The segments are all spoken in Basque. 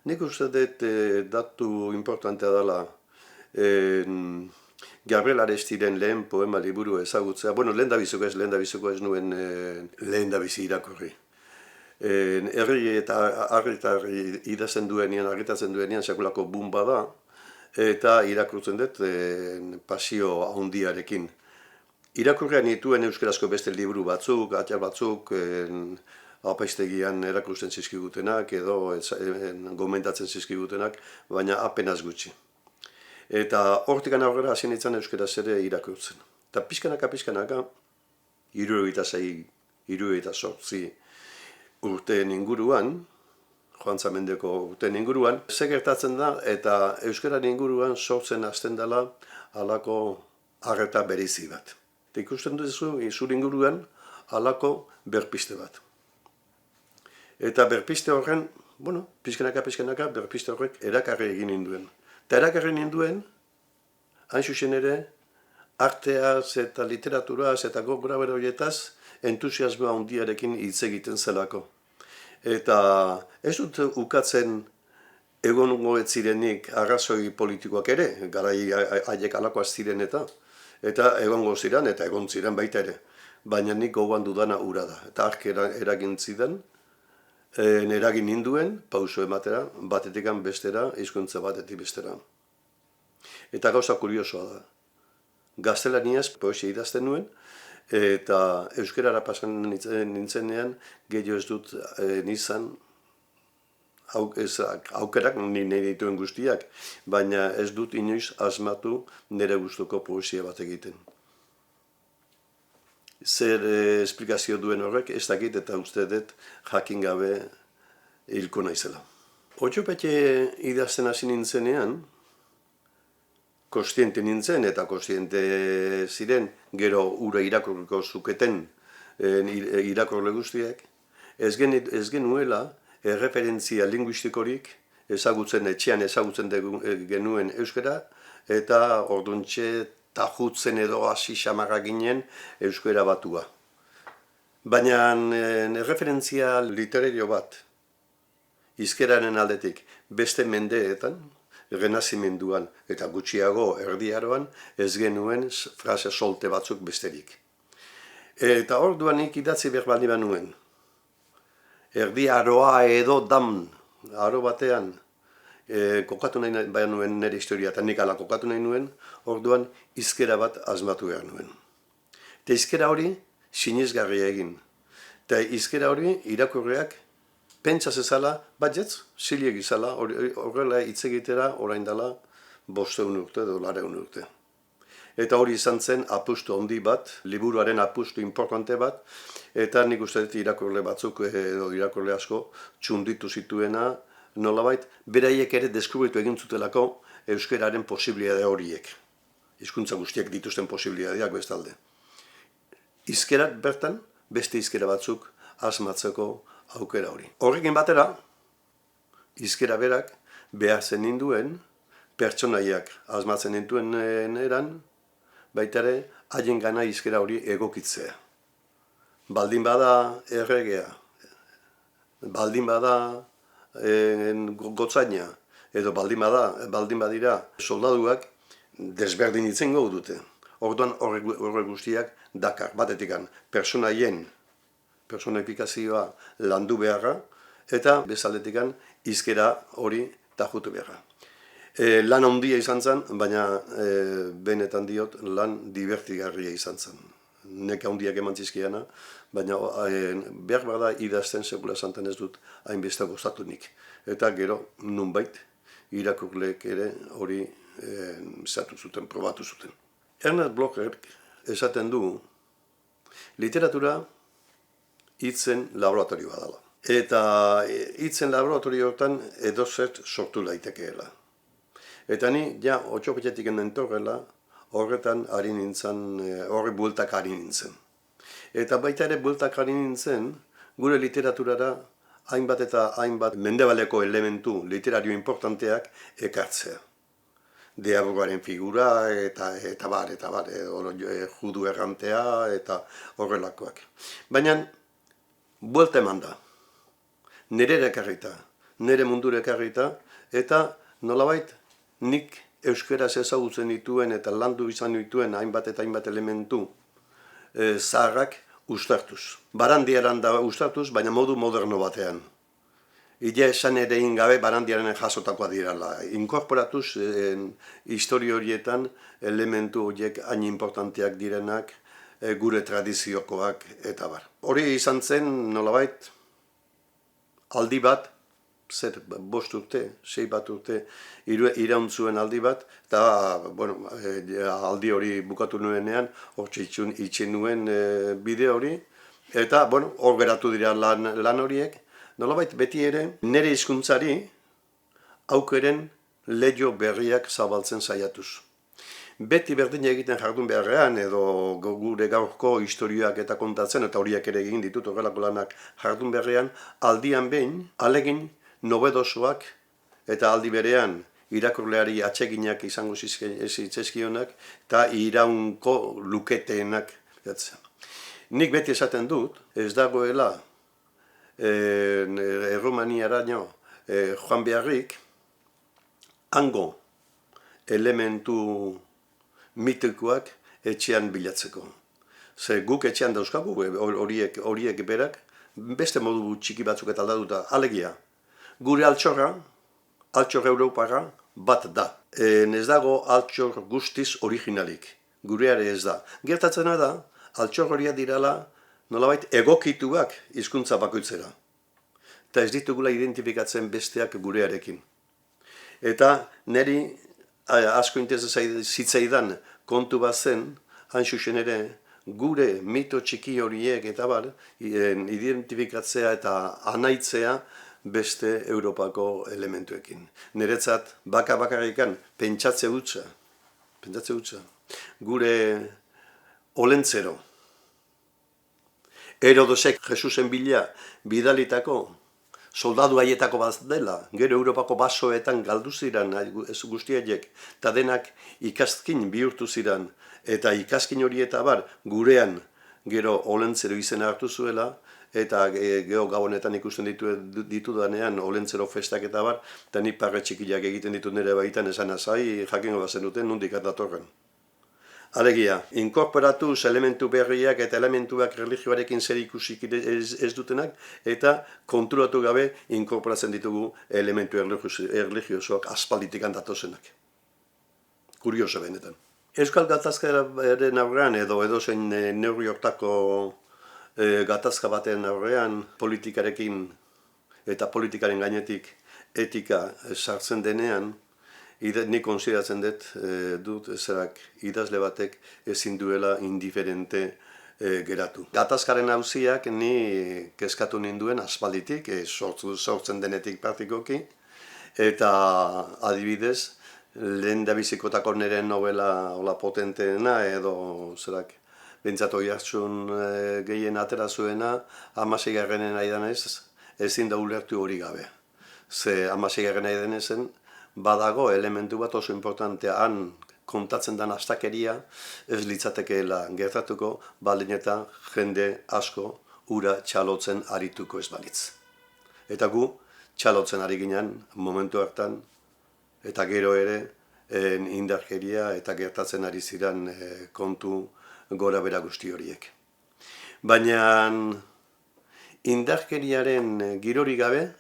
Nik uste dut datu importantea dela Gabriel Arestiren lehen poema liburu ezagutzea. Bueno, lehendabizuko ez nuen lehendabizi irakurri. Herri eta harri idazten duenean, argitatzen duenean, sekulako bumba da, eta irakurtzen dut pasio handiarekin. Irakurrean nituen euskarazko beste liburu batzuk, atal batzuk, apaistegian erakusten zizkigutenak edo gomendatzen zizkigutenak, baina apenas gutxi. Eta hortikan aurrera hasi nintzen euskaraz ere irakurtzen. Eta pixkanaka, 78 urteen inguruan, Joan Zamendeko urteen inguruan, ze gertatzen da eta euskararen inguruan sortzen hasten dela halako arreta berezi bat. Eta ikusten duzu, zure inguruan, halako berpiste bat. Eta berpiste horren, bueno, pixkanaka, berpiste horrek erakarri egin ninduen. Eta erakarri ninduen, hain zuzen ere, arteaz eta literaturaz eta gogora horietaz, entusiasmoa handiarekin hitz egiten zelako. Eta ez dut ukatzen egongo ez zirenik arrazoi politikoak ere, garai haiek alakoaz ziren eta egongo ziren eta egon ziren baita ere. Baina nik gogoan dudana ura da. Eta ark eragin zidan, eragin ninduen, pauso ematera, batetikan bestera, hizkuntza batetik bestera. Eta gauza kuriosoa da. Gaztelaniaz poesia idazten nuen, eta euskarara pasan nintzenean, gehiago ez dut nizan aukerak nire dituen guztiak, baina ez dut inoiz asmatu nire gustuko poesia bat egiten. Zer esplikazio duen horrek ez dakit eta uste dut jakin gabe hilko naizela. Otxopetxe idazten hasi nintzenean, kostiente nintzen eta kostiente ziren gero ura irakurriko zuketen irakurle guztiak, ez genuela erreferentzia linguistikorik etxean ezagutzen genuen euskara eta orduntxe tajutzen edo hasi xamarra ginen euskara batua. Baina erreferentzia literario bat, hizkeraren aldetik beste mendeetan, renazimenduan eta gutxiago Erdi Aroan ez genuen frase solte batzuk besterik. Eta orduan nik idatzi behar baldin banuen. Erdi Aroa edo dam, aro batean, kokatu nahi nuen nire historia eta nik ala kokatu nahi nuen, orduan hizkera bat asmatu behar nuen. Eta hizkera hori sinesgarria egin. Eta hizkera hori irakurriak pentsa zezala, batzetz, zilegi izala, horrela hitz egitera orain dela 500 urte edo 200 urte. Eta hori izan zen apustu handi bat, liburuaren apustu importante bat, eta nik uste dut irakurle batzuk edo irakurle asko txunditu zituena, nolabait, beraiek ere deskubritu egin zutelako euskararen posibilitate horiek. Hizkuntza guztiak dituzten posibilitateak bestalde. Hizkerak bertan, beste hizkera batzuk asmatzeko aukera hori. Horrekin batera, hizkera berak behar zen ninduen, pertsonaiak asmatzen nintuen eran, baita ere, haien gana hizkera hori egokitzea. Baldin bada erregea, baldin bada gotzaina, edo baldin badira soldaduak desberdin itzengo dute. Orduan horrek guztiak dakar, batetikan, personalifikazioa landu beharra, eta bezaldetikan hizkera hori tajutu beharra. Lan handia izan zen, baina benetan diot lan divertigarria izan zen. Neka handiak eman zizkiana, baina behar bada idazten sekula santen ez dut hainbeste gozatu nik. Eta gero, nunbait, irakurleek ere hori zatu zuten, probatu zuten. Ernest Blocher esaten du, literatura hitzen laboratorioa dela. Eta hitzen laboratorioetan edozert sortu daitekeela. Eta ni, ja, otxopetxetik entorrela, horretan ari nintzen, horre bueltak ari nintzen. Eta baita ere bueltak ari nintzen, gure literaturara hainbat eta hainbat mendebaleko elementu literario importanteak ekartzea. Diabogaren figura eta bar, judu errantea eta horrelakoak. Baina, buelta eman da, nire ekarrita, nire mundura ekarrita, eta nolabait nik euskaraz ezagutzen dituen eta landu izan dituen hainbat eta hainbat elementu zaharrak uztartuz. Barandiaran da uztartuz, baina modu moderno batean. Ila esan ere gabe barandiaren jasotakoa dirala. Inkorporatuz historio horietan elementu horiek hain importanteak direnak, gure tradiziokoak eta bar. Hori izan zen nolabait aldi bat, zer 5 urte, 6 bat urte iraun zuen aldi bat, eta aldi hori bukatu nuenean, hortxe itxen nuen bideo hori, eta hor geratu dira lan horiek, nolabait beti ere nire hizkuntzari aukeren leiho berriak zabaltzen saiatuz. Beti berdin egiten jardun beharrean, edo gure gaurko historioak eta kontatzen, eta horiek ere egin ditut horrelako lanak jardun beharrean, aldian behin, alegin nobedosoak eta aldi berean irakurleari atseginak izango zitzaizkionak eta iraunko luketeenak. Nik beti esaten dut, ez dagoela Erromaniaraino joan beharrik, hango elementu mitikoak etxean bilatzeko. Ze guk etxean dauzkagu, horiek berak, beste modu txiki batzuk eta aldatuta, alegia. Gure altxorra Europara bat da. Ez dago altxor guztiz originalik. Gureare ez da. Gertatzena da, altxor horiak dirala nolabait egokituak hizkuntza bakoitzera. Eta ez ditugula identifikatzen besteak gurearekin. Eta niri asko interesa zitzaidan kontu bat zen, hain zuzen ere, gure mito txiki horiek eta identifikatzea eta anaitzea beste Europako elementuekin. Niretzat bakarrikan pentsatze hutsa, gure olentzero, Herodosek Jesusen bila bidalitako soldadu haietako bat dela, gero Europako basoetan galdu ziren guztiaiek, eta denak ikaskin bihurtu ziren, eta ikaskin hori eta gurean gero olentzero izena hartu zuela, eta geho gabonetan ikusten ditudanean olentzero festak eta eta nik parre txikiak egiten ditut nire baitan esan azai, jakingo bazen duten nondik datorren. Alegia, inkorporatuz elementu berriak eta elementuak religioarekin zer ikusik ez dutenak, eta konturatu gabe inkorporatzen ditugu elementu erligiosoak aspalditik datozenak. Kurioso benetan. Euskal gatazkaren aurrean edo edozein neurri hortako gatazka baten aurrean politikarekin eta politikaren gainetik etika sartzen denean, nik konsideratzen dut idazle batek ezin duela indiferente geratu. Gatazkaren auziak ni kezkatu ninduen aspalditik, sortzen denetik praktikoki, eta adibidez, lehen dabizikotako nire novela potenteena edo bintzat oihartzun gehien atera zuena, 16. aidanez ezin da ulertu hori gabe. Ze 16. aidanezen badago elementu bat oso importantea han kontatzen den astakeria ez litzatekeela gertatuko baldin eta jende asko ura txalotzen arituko ez balitz. Eta gu txalotzen ari ginen momentu hartan eta gero ere indarkeria eta gertatzen ari ziren kontu gora bera guzti horiek. Baina indarkeriaren girori gabe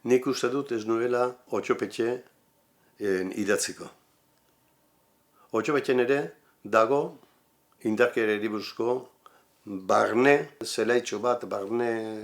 nik uste dut ez nuela Otxopetxe idatziko. Otxopetxen ere dago indarkeriari buruzko barne zelaitxo bat, barne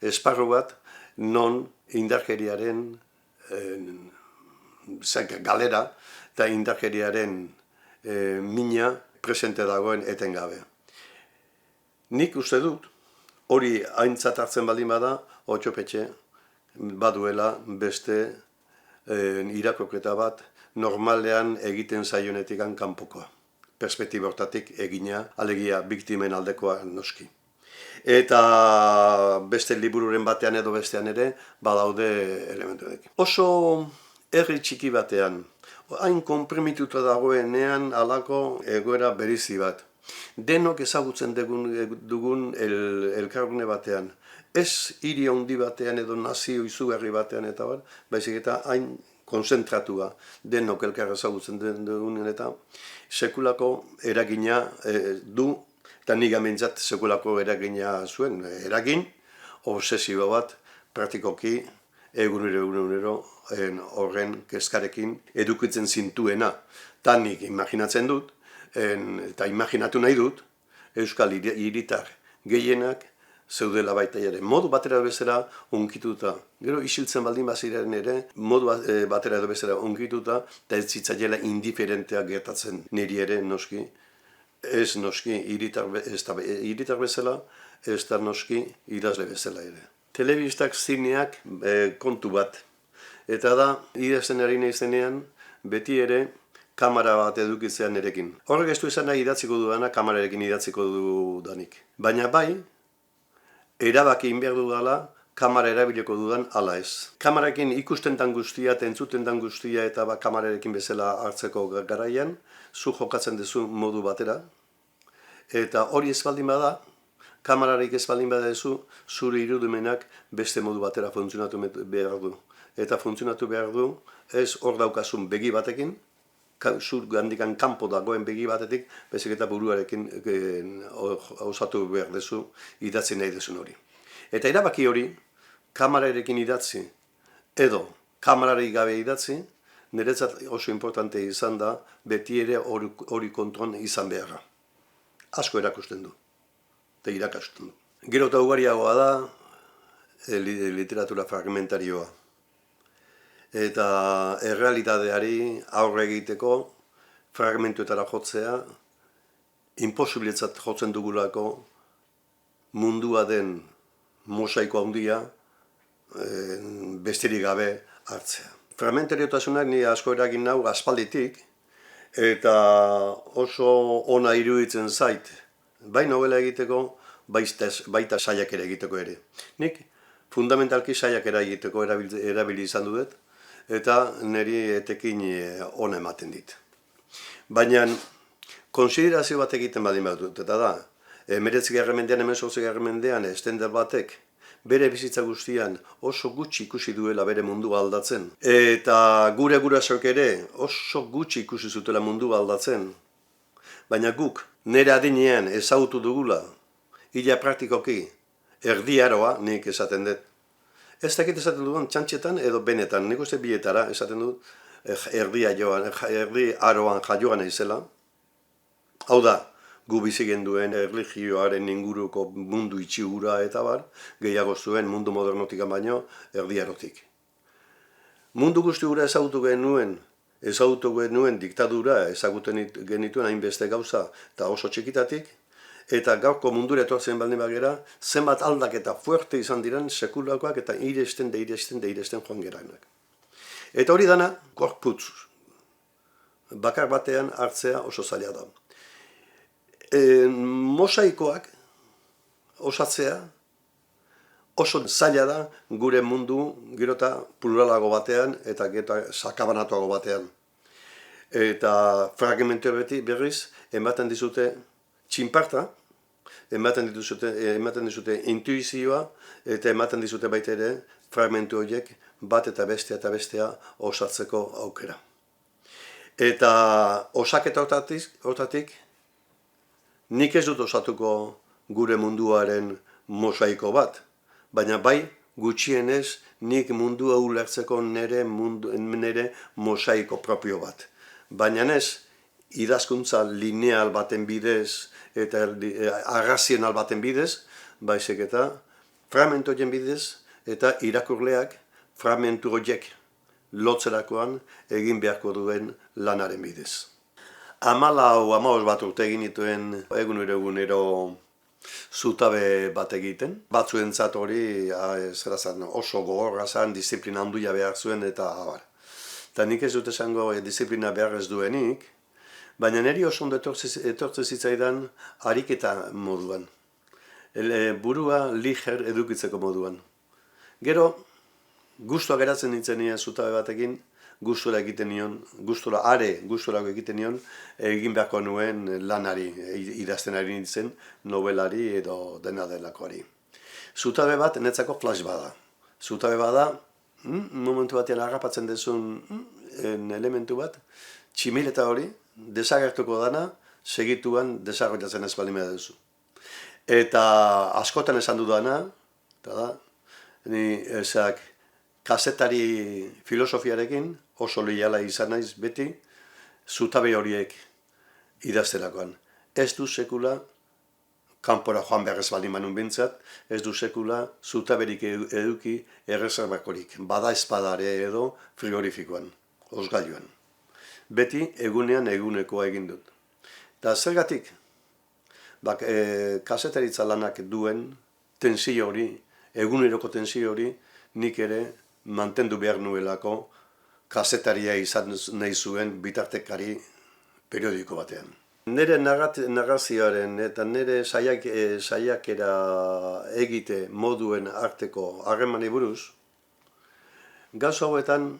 esparru bat, non indarkeriaren galera eta indarkeriaren mina presente dagoen etengabe. Nik uste dut, hori aintzat hartzen baldin bada, Otxopetxe baduela beste irakurketa bat normalean egiten zaionetik kanpokoa. Perspektiba hortatik egina, alegia biktimen aldekoa noski. Eta beste libururen batean edo bestean ere badaude elementuak. Oso herri txiki batean, hain konprimituta dagoenean halako egoera berezi bat. Denok ezagutzen dugun elkargune batean. Ez hiri handi batean edo nazio izugarri batean eta bar, baizik eta hain konzentratua denok elkar ezagutzen dugunen eta sekulako eragina du, eta nik amentzat sekulako eragina zuen. Eragin, obsesio bat, praktikoki, egunero horren kezkarekin edukitzen zintuena. Ta nik imaginatzen dut, eta imaginatu nahi dut, Euskal hiritar gehienak zeudela baita ere. Modu batera edo bezala unkituta. Gero isiltzen baldin baziren ere, modu batera edo bezala unkituta, eta ez zitzaiela indiferentea gertatzen niri ere noski. Ez noski hiritar bezala, ez da noski idazle bezala ere. Telebistak zineak kontu bat. Eta da, idazten ari naizenean, beti ere, kamera bat edukitzean nerekin. Horrek ez du esan nahi idatziko dudana, kamerarekin idatziko dudanik. Baina bai, erabaki behar dudala, kamera erabiliko dudan ala ez. Kamerarekin ikustentan guztia, entzutentan guztia eta kamerarekin bezala hartzeko garaian, zu jokatzen duzu modu batera. Eta hori ez baldin bada, kamerarik ez baldin badezu, zure irudimenak beste modu batera funtzionatu behar du. Eta funtzionatu behar du, ez hor daukazun begi batekin, zur gandikan kanpo dagoen begi batetik, bezik eta buruarekin osatu behar duzu idatzi nahi duzun hori. Eta erabaki hori, kamerarekin idatzi edo kamerarik gabe idatzi, niretzat oso importante izan da, beti ere hori kontron izan beharra. Asko erakusten du, eta irakasten du. Gero eta ugariagoa da literatura fragmentarioa. Eta errealitateari aurre egiteko fragmentuetara jotzea, imposibiletzat jotzen dugulako mundua den mosaiko handia besterik gabe hartzea. Fragmentariotasunak ni asko eragin nau aspalditik, eta oso ona iruditzen zait, bai novela egiteko, baita saiakera egiteko ere. Nik fundamentalki saiakera egiteko erabili izan dut, eta niri etekin ona ematen dit. Baina konsiderazio bat egiten badin bat dut, eta da, 19. mendean, 18. mendean, estender batek, bere bizitza guztian oso gutxi ikusi duela bere mundua aldatzen. Eta gure gurasoek ere oso gutxi ikusi zutela mundua aldatzen. Baina guk, nire adinean ezagutu dugula, ila praktikoki, erdi aroa, nik esaten dut. Ez dakit esaten dudan txantxetan edo benetan, nik uste bietara esaten dut erdi aroan jaioan izela. Hau da, gu bizi genduen erlijioaren inguruko mundu itxigura eta bar, gehiago zuen mundu modernotik baino erdi arotik. Mundu guzti gura ezagutu genuen diktadura ezaguten genituen hainbeste gauza eta oso txikitatik, eta gaurko mundura etortzen baldin bagera, zenbat aldaketa fuerte izan diren sekulakoak eta iresten joan geraenak. Eta hori dana, gorputz, bakar batean hartzea oso zaila da. Mosaikoak osatzea oso zaila da gure mundu gero eta pluralago batean eta sakabanatuago batean. Eta fragmentu berriz ematen dizute txinparta, ematen dizute intuizioa, eta ematen dizute baita ere fragmentu horiek bat eta bestea osatzeko aukera. Eta osaketa hortatik, nik ez dut osatuko gure munduaren mosaiko bat, baina bai gutxienez nik mundua ulertzeko nire mosaiko propio bat. Baina ez, idazkuntza lineal baten bidez eta arrazional baten bidez, baizik eta fragmentu horien bidez eta irakurleak fragmentu horiek lotzerakoan egin beharko duen lanaren bidez. 14 bat urte egin dituen egunero zutabe bat egiten. Batzuentzat hori oso gogorra zen, disiplina handia behar zuen eta abar. Eta nik ez dut esango disiplina behar ez duenik, baina niri oso ondo etortzen zitzaidan ariketa moduan. Burua liger edukitzeko moduan. Gero, gustua geratzen nintzen nien zutabe batekin, gustura egiten nion, gusturako egiten nion, egin beharko nuen lanari, idazten ari nintzen, novelari edo dena delakoari. Zutabe bat netzako flash bada. Zutabe bada, momentu batean harrapatzen duzun elementu bat, tximeleta hori, desagertuko dana, segituan desarrollatzen ez baldin duzu. Eta askotan esan dudana, eta da, ni ezak kazetari filosofiarekin oso leiala izan naiz beti, zutabe horiek idazterakoan. Ez du sekula, kanpora joan behar ez baldin manun bintzat, ez du sekula zutaberik eduki erreserbakorik, bada espadare edo frigorifikoan, osgailuan. Beti egunean egunekoa egin dut. Eta zergatik, kazetaritza lanak duen tensio hori, eguneroko tensio hori, nik ere mantendu behar nuelako kazetaria izan nahi zuen bitartekari periodiko batean. Nire narrazioaren eta nire saiakera egite moduen arteko harremanei buruz, gauza hauetan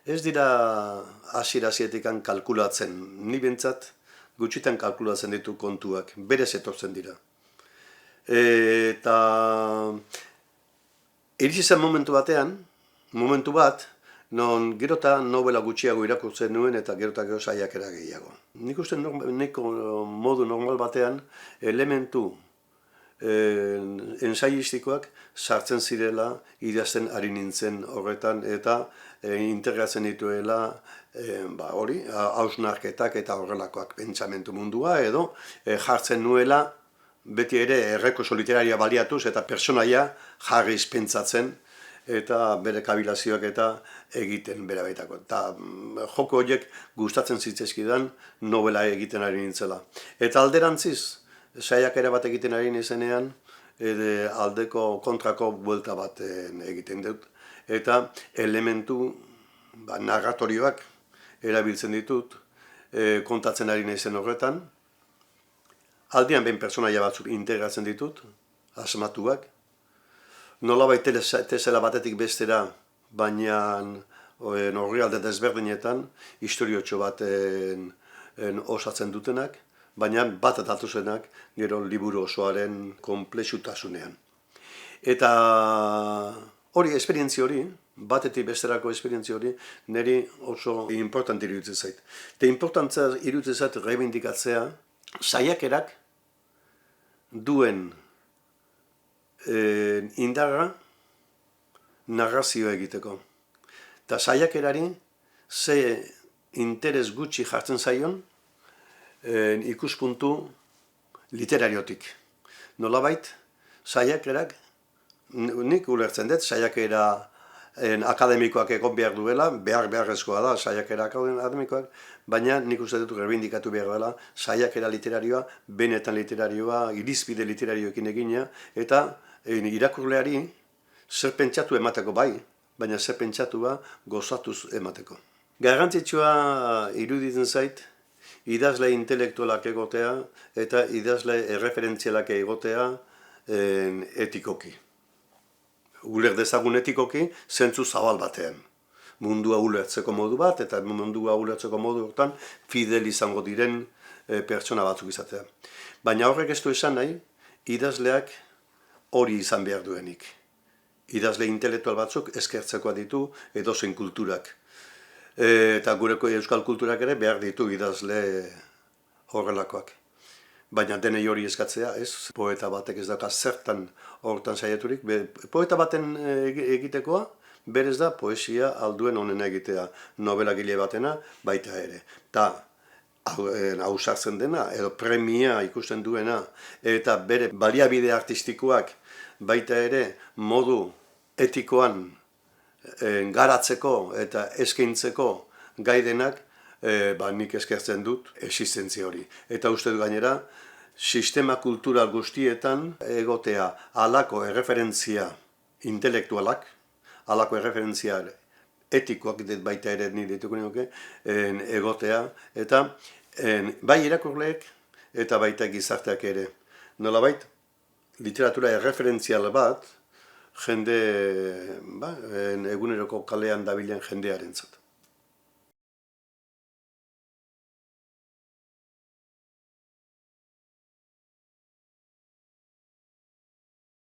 ez dira hasiera-hasieratik kalkulatzen, ni behintzat gutxitan kalkulatzen ditu kontuak, berez etortzen dira. Eta iritsi zen momentu bat, non gerota nobela gutxiago irakurtzen nuen eta gero saiakera gehiago. Nik uste modu normal batean elementu ensaistikoak sartzen zirela idazten ari nintzen horretan eta integratzen dituela hausnarketak eta horrelakoak pentsamentu mundua edo jartzen nuela beti ere errekurtso literaria baliatuz eta pertsonaia jarriz pentsatzen eta bere kabilazioak eta egiten bera baitako. Eta joko horiek gustatzen zitzaizkidan novela egiten ari nintzela. Eta alderantziz, saiakera bat egiten ari nizenean, aldeko kontrako buelta bat egiten dut. Eta elementu narratorioak erabiltzen ditut, kontatzen ari nizen horretan. Aldian behin pertsonaia batzuk integratzen ditut, asmatuak. Nolabait tesela batetik bestera, baina orrialde desberdinetan, historiotxo baten osatzen dutenak, baina bat datuzenak gero liburu osoaren konplexutasunean. Eta hori, esperientzia hori, batetik besterako esperientzia hori, niri oso importante iruditzen zait. Eta importantzia iruditzen zait reibindikatzea, saiakerak duen indarra narrazioa egiteko. Eta saiakerari ze interes gutxi jartzen zaion ikuspuntu literariotik. Nolabait, saiakerak, nik ulertzen dut, saiakera akademikoak egon behar duela, beharrezkoa da saiakera akademikoak, baina nik uste dut reibindikatu behar dela saiakera literarioa, benetan literarioa, irizpide literarioekin egina, eta irakurleari zer pentsatu emateko bai, baina zer pentsatua gozatuz emateko. Garrantzitsua iruditzen zait, idazle intelektualak egotea eta idazle erreferentzialak egotea etikoki. Uler dezagun etikoki, zentzu zabal batean. Mundua ulertzeko modu bat, eta mundua ulertzeko modu hortan fidel izango diren pertsona batzuk izatea. Baina horrek ez du esan nahi, idazleak hori izan behar duenik. Idazle intelektual batzuk eskertzekoa ditu edozein kulturak. Eta gureko euskal kulturak ere behar ditu idazle horrelakoak. Baina denei hori eskatzea, ez? Poeta batek ez dauka zertan hortan saiaturik. Poeta baten egitekoa, berez da poesia alduen onena egitea. Novelagile batena baita ere. Ta ausartzen dena, edo premia ikusten duena, eta bere baliabide artistikoak baita ere modu etikoan garatzeko eta eskaintzeko gaidenak, nik eskertzen dut existentzia hori. Eta uste du gainera, sistema kultural guztietan egotea halako erreferentzia intelektualak, halako erreferentzia etikoak baita ere nire dituko nioke, egotea, eta bai irakurleek eta baita gizarteak ere. Nolabait, literatura erreferentzial bat, jende, eguneroko kalean dabilen jendearentzat.